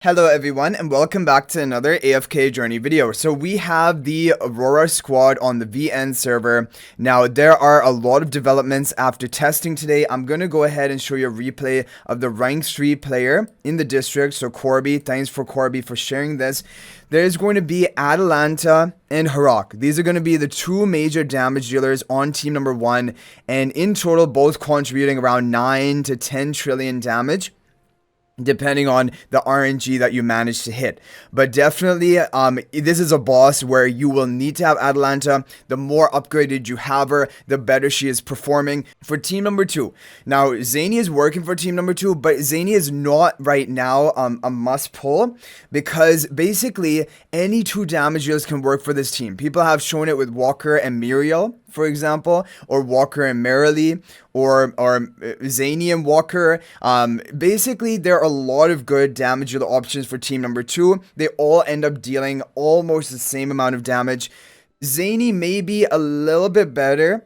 Hello everyone and welcome back to another AFK journey video. So we have the Aurora squad on the VN server. Now there are a lot of developments after testing today. I'm going to go ahead and show you a replay of the rank 3 player in the district. So Corby, thanks for Corby for sharing this. There's going to be Atalanta and No-Harak. These are going to be the two major damage dealers on team number 1, and in total both contributing around 9 to 10 trillion damage, depending on the RNG that you manage to hit. But definitely, this is a boss where you will need to have Atalanta. The more upgraded you have her, the better she is performing for team number 2. Now, Zanie is working for team number 2, but Zanie is not right now a must pull, because basically any 2 damage dealers can work for this team. People have shown it with Walker and Muriel, for example, or Walker and Marilee, or Zanie and Walker. Basically, there are a lot of good damage dealer options for team number 2. They all end up dealing almost the same amount of damage. Zanie may be a little bit better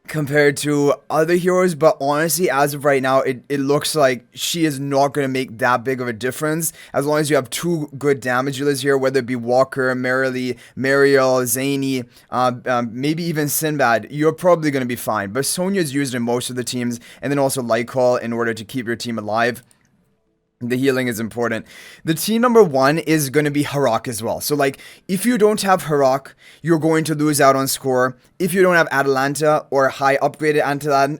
compared to other heroes, but honestly, as of right now, it looks like she is not going to make that big of a difference. As long as you have 2 good damage dealers here, whether it be Walker, Marilee, Mariel, Zanie, maybe even Sinbad, you're probably going to be fine. But Sonya is used in most of the teams, and then also Lycol in order to keep your team alive. The healing is important. The team number 1 is going to be No-Harak as well. So like, if you don't have No-Harak, you're going to lose out on score. If you don't have Atalanta or high upgraded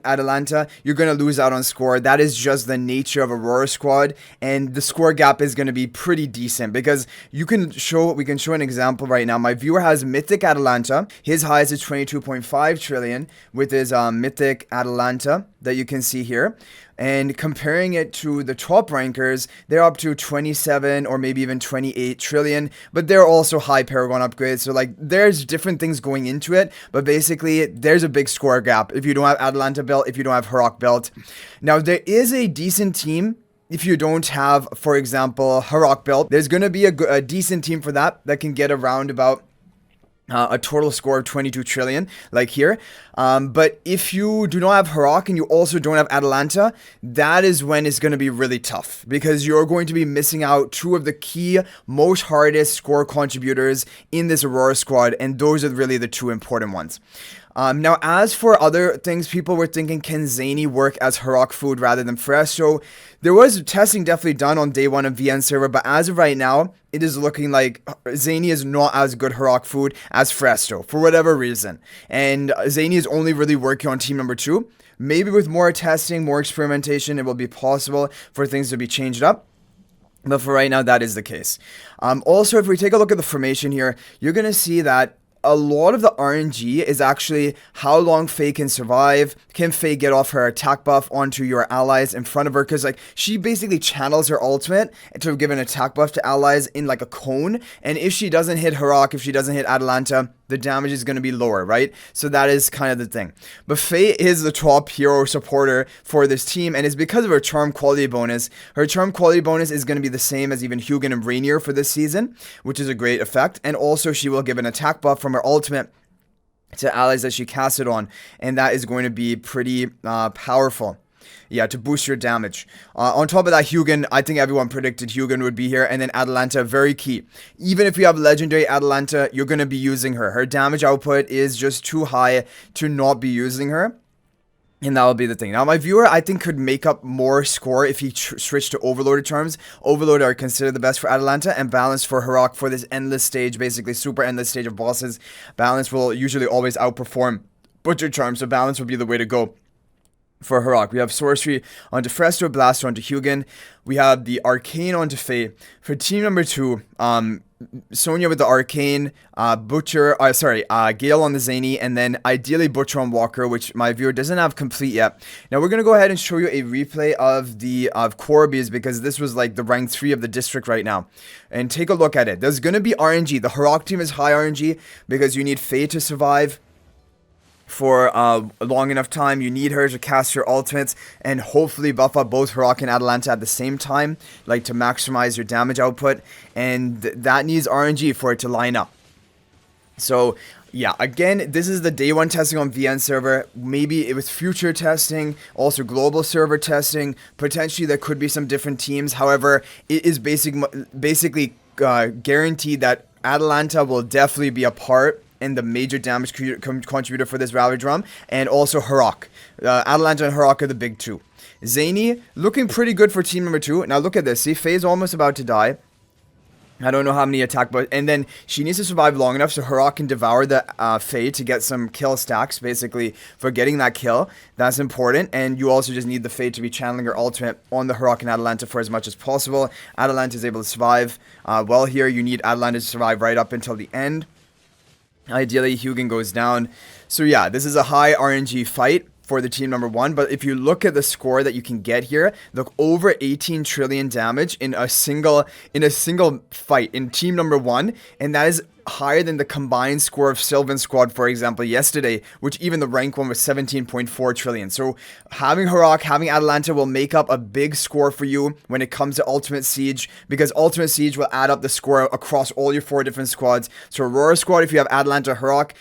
Atalanta, you're going to lose out on score. That is just the nature of Aurora squad, and the score gap is going to be pretty decent, because we can show an example right now. My viewer has Mythic Atalanta. His highest is 22.5 trillion with his Mythic Atalanta that you can see here. And comparing it to the top rankers, they're up to 27 or maybe even 28 trillion, but they're also high Paragon upgrades. So like, there's different things going into it, but basically there's a big score gap if you don't have Atalanta belt, if you don't have No-Harak belt. Now there is a decent team if you don't have, for example, No-Harak belt. There's going to be a decent team for that can get around about a total score of 22 trillion, like here. But if you do not have No-Harak and you also don't have Atalanta, that is when it's going to be really tough, because you're going to be missing out 2 of the key, most hardest score contributors in this Aurora squad, and those are really the 2 important ones. Now, as for other things, people were thinking, can Zanie work as No-Harak food rather than Fresto? There was testing definitely done on day 1 of VN server, but as of right now, it is looking like Zanie is not as good No-Harak food as Fresto, for whatever reason. And Zanie is only really working on team number 2. Maybe with more testing, more experimentation, it will be possible for things to be changed up. But for right now, that is the case. Also, if we take a look at the formation here, you're going to see that a lot of the RNG is actually how long Faye can survive. Can Faye get off her attack buff onto your allies in front of her? Because like, she basically channels her ultimate to give an attack buff to allies in like a cone. And if she doesn't hit No-Harak, if she doesn't hit Atalanta, the damage is going to be lower, right? So that is kind of the thing. But Faye is the top hero supporter for this team, and it's because of her charm quality bonus. Her charm quality bonus is going to be the same as even Hugin and Rainier for this season, which is a great effect. And also, she will give an attack buff from her ultimate to allies that she casted on, and that is going to be pretty powerful. Yeah, to boost your damage. On top of that, Hugin, I think everyone predicted Hugin would be here. And then Atalanta, very key. Even if you have legendary Atalanta, you're going to be using her. Her damage output is just too high to not be using her. And that will be the thing. Now, my viewer, I think, could make up more score if he switched to Overloaded charms. Overloaded are considered the best for Atalanta, and Balance for No-Harak for this endless stage, basically super endless stage of bosses. Balance will usually always outperform Butcher charms, so Balance will be the way to go. For No-Harak, we have Sorcery onto Fresto, Blaster onto Hugin. We have the Arcane onto Faye. For team number 2, Sonya with the Arcane, Gale on the Zanie, and then ideally Butcher on Walker, which my viewer doesn't have complete yet. Now we're going to go ahead and show you a replay of Corby's, because this was like the rank 3 of the district right now. And take a look at it. There's going to be RNG. The No-Harak team is high RNG, because you need Faye to survive for a long enough time. You need her to cast your ultimates and hopefully buff up both No-Harak and Atalanta at the same time, like to maximize your damage output, and that needs RNG for it to line up. So Yeah, again, this is the day one testing on VN server. Maybe it was future testing, also global server testing. Potentially there could be some different teams. However, it is basically guaranteed that Atalanta will definitely be a part and the major damage contributor for this Ravaged ROM, and also Harak. Atalanta and Harak are the big two. Zanie looking pretty good for team number 2. Now look at this. See, Faye's almost about to die. I don't know how many attack, but and then she needs to survive long enough so Harak can devour the Faye to get some kill stacks, basically, for getting that kill. That's important, and you also just need the Faye to be channeling her ultimate on the Harak and Atalanta for as much as possible. Atalanta is able to survive well here. You need Atalanta to survive right up until the end. Ideally, Hugin goes down. So yeah, this is a high RNG fight for the team number 1, but if you look at the score that you can get here, look, over 18 trillion damage in a single fight in team number 1, and that is higher than the combined score of Sylvan's squad, for example, yesterday, which even the rank 1 was 17.4 trillion. So having Harak, having Atalanta will make up a big score for you when it comes to Ultimate Siege, because Ultimate Siege will add up the score across all your 4 different squads. So Aurora squad if you have Atalanta, Harak,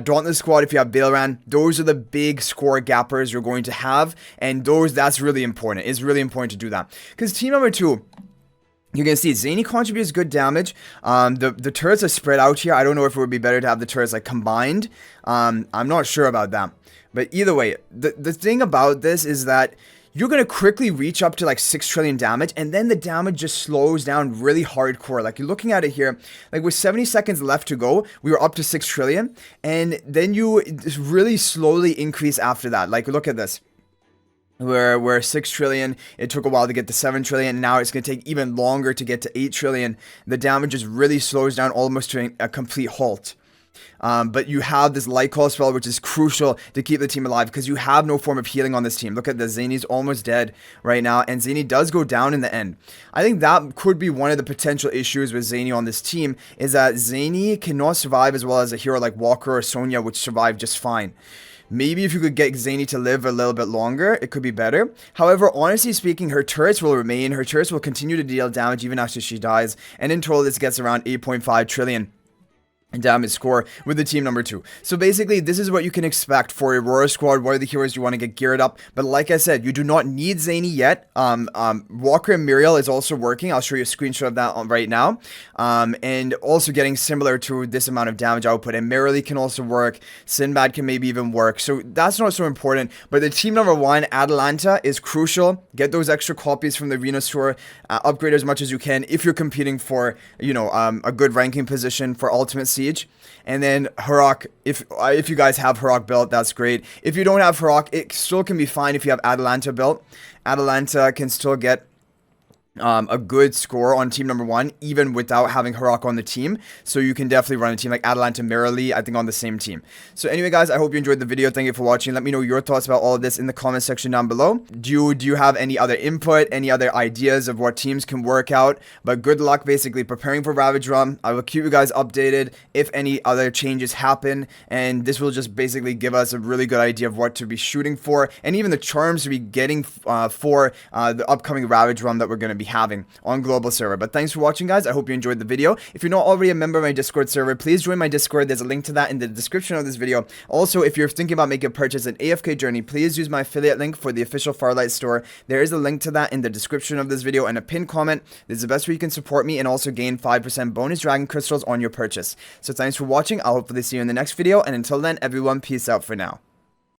Dauntless squad if you have Bailran, those are the big score gappers you're going to have, and that's really important. It's really important to do that, because team number 2, you can see Zanie contributes good damage. The turrets are spread out here. I don't know if it would be better to have the turrets like combined. I'm not sure about that. But either way, the thing about this is that you're going to quickly reach up to like 6 trillion damage, and then the damage just slows down really hardcore. Like, you're looking at it here, like with 70 seconds left to go, we were up to 6 trillion, and then you just really slowly increase after that. Like, look at this. We're 6 trillion, it took a while to get to 7 trillion, now it's going to take even longer to get to 8 trillion. The damage just really slows down almost to a complete halt. But you have this light call spell, which is crucial to keep the team alive, because you have no form of healing on this team. Look at this, Zanie's almost dead right now, and Zanie does go down in the end. I think that could be one of the potential issues with Zanie on this team, is that Zanie cannot survive as well as a hero like Walker or Sonya, which survived just fine. Maybe if you could get Zanie to live a little bit longer, it could be better. However, honestly speaking, her turrets will remain. Her turrets will continue to deal damage even after she dies. And in total, this gets around 8.5 trillion. Damage score with the team number 2. So basically, this is what you can expect for Aurora squad. What are the heroes you want to get geared up? But like I said, you do not need Zanie yet. Walker and Muriel is also working. I'll show you a screenshot of that right now. And also getting similar to this amount of damage output. And Merrily can also work. Sinbad can maybe even work. So that's not so important. But the team number 1, Atalanta, is crucial. Get those extra copies from the arena store. Upgrade as much as you can if you're competing for, you know, a good ranking position for Ultimate Siege. And then Harak, if you guys have Harak built, that's great. If you don't have Harak, it still can be fine if you have Atalanta built. Atalanta can still get a good score on team number 1 even without having Harak on the team, so you can definitely run a team like Atalanta, Merrily, I think, on the same team. So anyway guys, I hope you enjoyed the video. Thank you for watching. Let me know your thoughts about all of this in the comment section down below. Do you have any other input, any other ideas of what teams can work out? But good luck basically preparing for Ravaged ROM. I will keep you guys updated if any other changes happen, and this will just basically give us a really good idea of what to be shooting for, and even the charms to be getting for the upcoming Ravaged ROM that we're going to be having on global server. But thanks for watching guys. I hope you enjoyed the video. If you're not already a member of my Discord server, please join my Discord. There's a link to that in the description of this video. Also, if you're thinking about making a purchase in AFK Journey, please use my affiliate link for the official Farlight store. There is a link to that in the description of this video and a pinned comment. This is the best way you can support me and also gain 5% bonus dragon crystals on your purchase. So thanks for watching. I'll hopefully see you in the next video, and until then, everyone, peace out for now.